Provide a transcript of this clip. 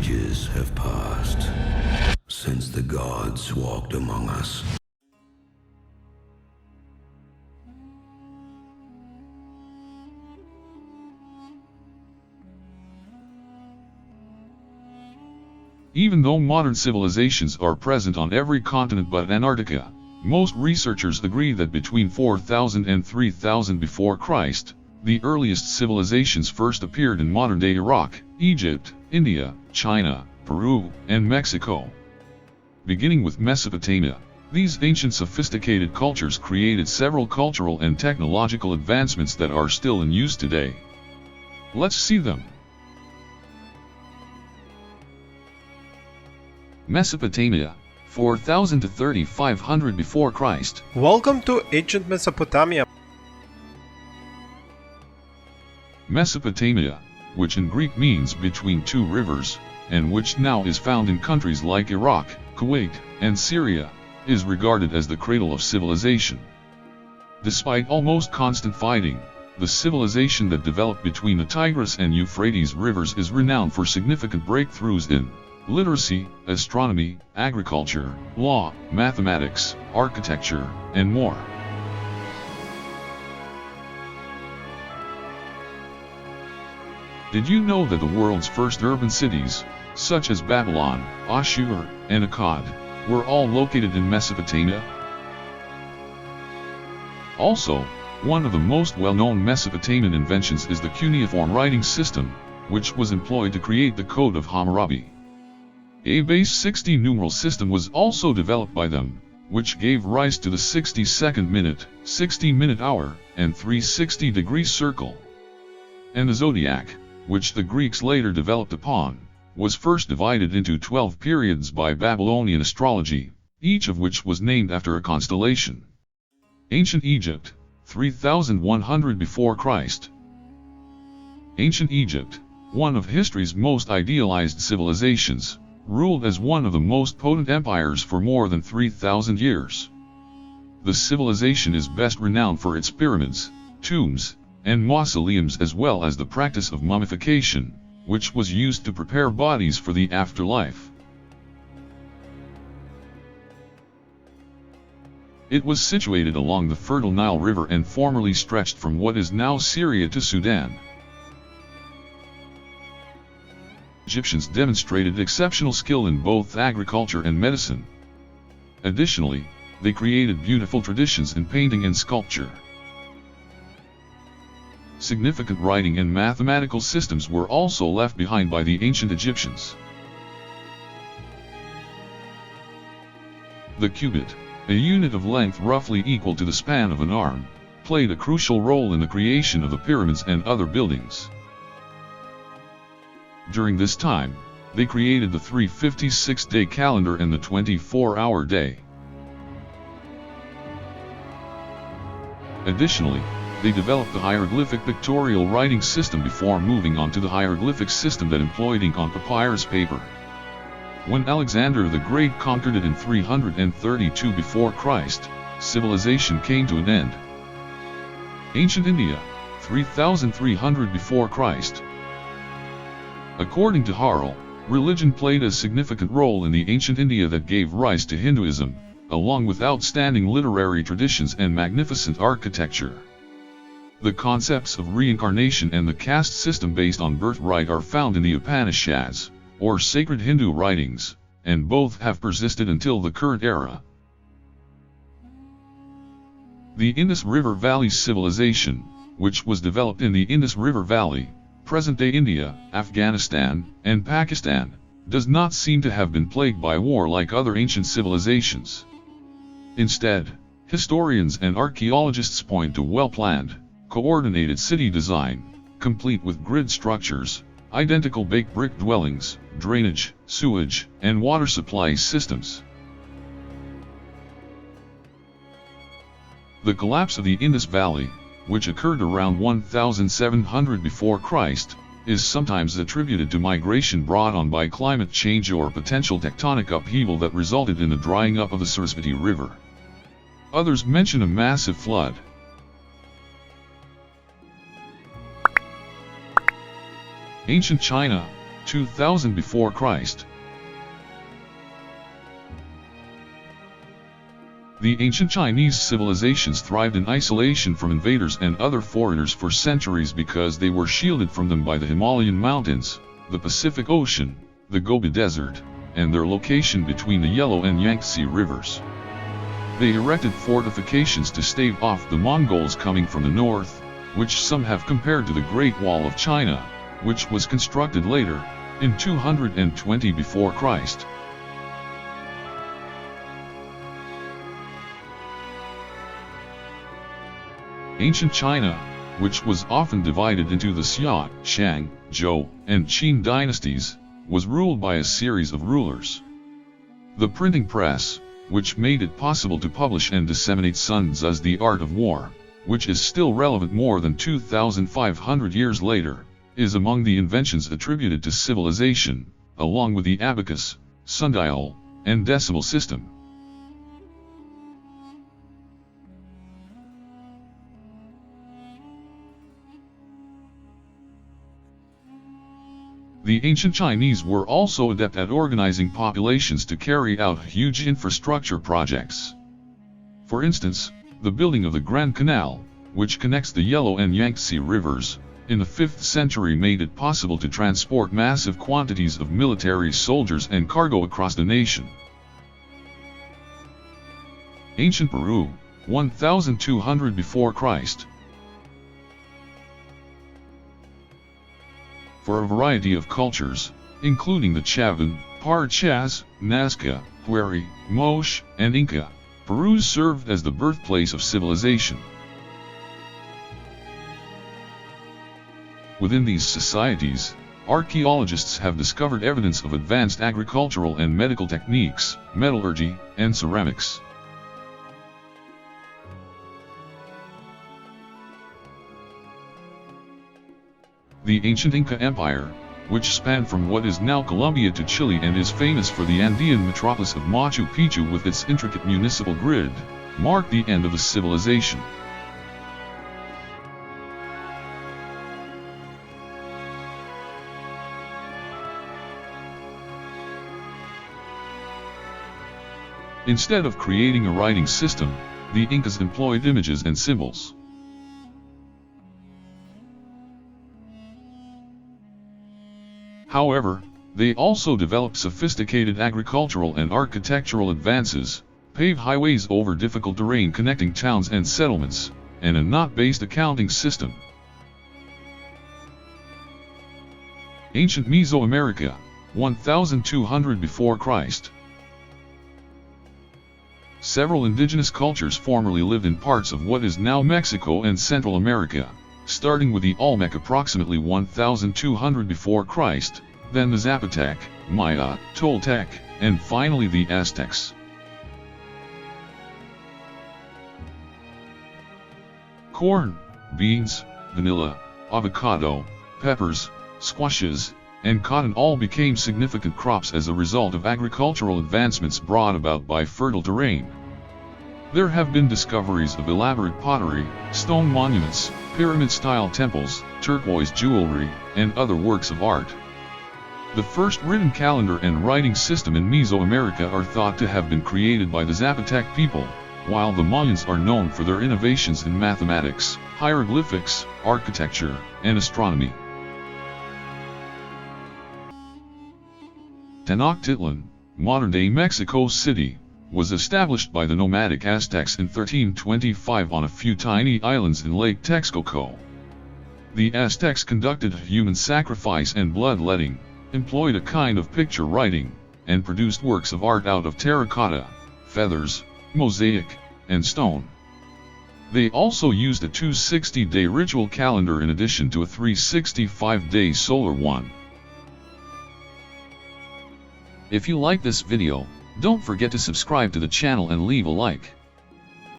ages have passed since the gods walked among us. Even though modern civilizations are present on every continent but Antarctica, most researchers agree that between 4000 and 3000 before Christ, the earliest civilizations first appeared in modern-day Iraq, Egypt, India, China, Peru, and Mexico. Beginning with Mesopotamia, these ancient sophisticated cultures created several cultural and technological advancements that are still in use today. Let's see them. Mesopotamia, 4000 to 3500 before Christ. Welcome to ancient Mesopotamia. Mesopotamia, which in Greek means between two rivers, and which now is found in countries like Iraq, Kuwait, and Syria, is regarded as the cradle of civilization. Despite almost constant fighting, the civilization that developed between the Tigris and Euphrates rivers is renowned for significant breakthroughs in literacy, astronomy, agriculture, law, mathematics, architecture, and more. Did you know that the world's first urban cities, such as Babylon, Ashur, and Akkad, were all located in Mesopotamia? Also, one of the most well-known Mesopotamian inventions is the cuneiform writing system, which was employed to create the Code of Hammurabi. A base 60 numeral system was also developed by them, which gave rise to the 60-second minute, 60-minute hour, and 360-degree circle. And the zodiac, which the Greeks later developed upon, was first divided into 12 periods by Babylonian astrology, each of which was named after a constellation. Ancient Egypt, 3100 before Christ. Ancient Egypt, one of history's most idealized civilizations, ruled as one of the most potent empires for more than 3,000 years. The civilization is best renowned for its pyramids, tombs, and mausoleums, as well as the practice of mummification, which was used to prepare bodies for the afterlife. It was situated along the fertile Nile River and formerly stretched from what is now Syria to Sudan. Egyptians demonstrated exceptional skill in both agriculture and medicine. Additionally, they created beautiful traditions in painting and sculpture. Significant writing and mathematical systems were also left behind by the ancient Egyptians. The cubit, a unit of length roughly equal to the span of an arm, played a crucial role in the creation of the pyramids and other buildings. During this time, they created the 356-day calendar and the 24-hour day. Additionally, they developed the hieroglyphic pictorial writing system before moving on to the hieroglyphic system that employed ink on papyrus paper. When Alexander the Great conquered it in 332 before Christ, civilization came to an end. Ancient India, 3300 before Christ. According to Harl, religion played a significant role in the ancient India that gave rise to Hinduism, along with outstanding literary traditions and magnificent architecture. The concepts of reincarnation and the caste system based on birthright are found in the Upanishads, or sacred Hindu writings, and both have persisted until the current era. The Indus River Valley civilization, which was developed in the Indus River Valley, present-day India, Afghanistan, and Pakistan, does not seem to have been plagued by war like other ancient civilizations. Instead, historians and archaeologists point to well-planned, coordinated city design, complete with grid structures, identical baked brick dwellings, drainage, sewage, and water supply systems. The collapse of the Indus Valley, which occurred around 1700 before Christ, is sometimes attributed to migration brought on by climate change or potential tectonic upheaval that resulted in the drying up of the Sarasvati River. Others mention a massive flood. Ancient China, 2000 before Christ. The ancient Chinese civilizations thrived in isolation from invaders and other foreigners for centuries because they were shielded from them by the Himalayan mountains, the Pacific Ocean, the Gobi Desert, and their location between the Yellow and Yangtze rivers. They erected fortifications to stave off the Mongols coming from the north, which some have compared to the Great Wall of China, which was constructed later, in 220 before Christ. Ancient China, which was often divided into the Xia, Shang, Zhou, and Qin dynasties, was ruled by a series of rulers. The printing press, which made it possible to publish and disseminate Sun Tzu's The Art of War, which is still relevant more than 2,500 years later, is among the inventions attributed to civilization, along with the abacus, sundial, and decimal system. The ancient Chinese were also adept at organizing populations to carry out huge infrastructure projects. For instance, the building of the Grand Canal, which connects the Yellow and Yangtze rivers, in the 5th century made it possible to transport massive quantities of military soldiers and cargo across the nation. Ancient Peru, 1200 before Christ. For a variety of cultures, including the Chavan, Parchas, Nazca, Huari, Moche, and Inca, Peru served as the birthplace of civilization. Within these societies, archaeologists have discovered evidence of advanced agricultural and medical techniques, metallurgy, and ceramics. The ancient Inca Empire, which spanned from what is now Colombia to Chile and is famous for the Andean metropolis of Machu Picchu with its intricate municipal grid, marked the end of the civilization. Instead of creating a writing system, the Incas employed images and symbols. However, they also developed sophisticated agricultural and architectural advances, paved highways over difficult terrain connecting towns and settlements, and a knot-based accounting system. Ancient Mesoamerica, 1200 before Christ. Several indigenous cultures formerly lived in parts of what is now Mexico and Central America, starting with the Olmec approximately 1200 before Christ, then the Zapotec, Maya, Toltec, and finally the Aztecs. Corn, beans, vanilla, avocado, peppers, squashes, and cotton all became significant crops as a result of agricultural advancements brought about by fertile terrain. There have been discoveries of elaborate pottery, stone monuments, pyramid-style temples, turquoise jewelry, and other works of art. The first written calendar and writing system in Mesoamerica are thought to have been created by the Zapotec people, while the Mayans are known for their innovations in mathematics, hieroglyphics, architecture, and astronomy. Tenochtitlan, modern-day Mexico City, was established by the nomadic Aztecs in 1325 on a few tiny islands in Lake Texcoco. The Aztecs conducted human sacrifice and bloodletting, employed a kind of picture writing, and produced works of art out of terracotta, feathers, mosaic, and stone. They also used a 260-day ritual calendar in addition to a 365-day solar one. If you like this video, don't forget to subscribe to the channel and leave a like.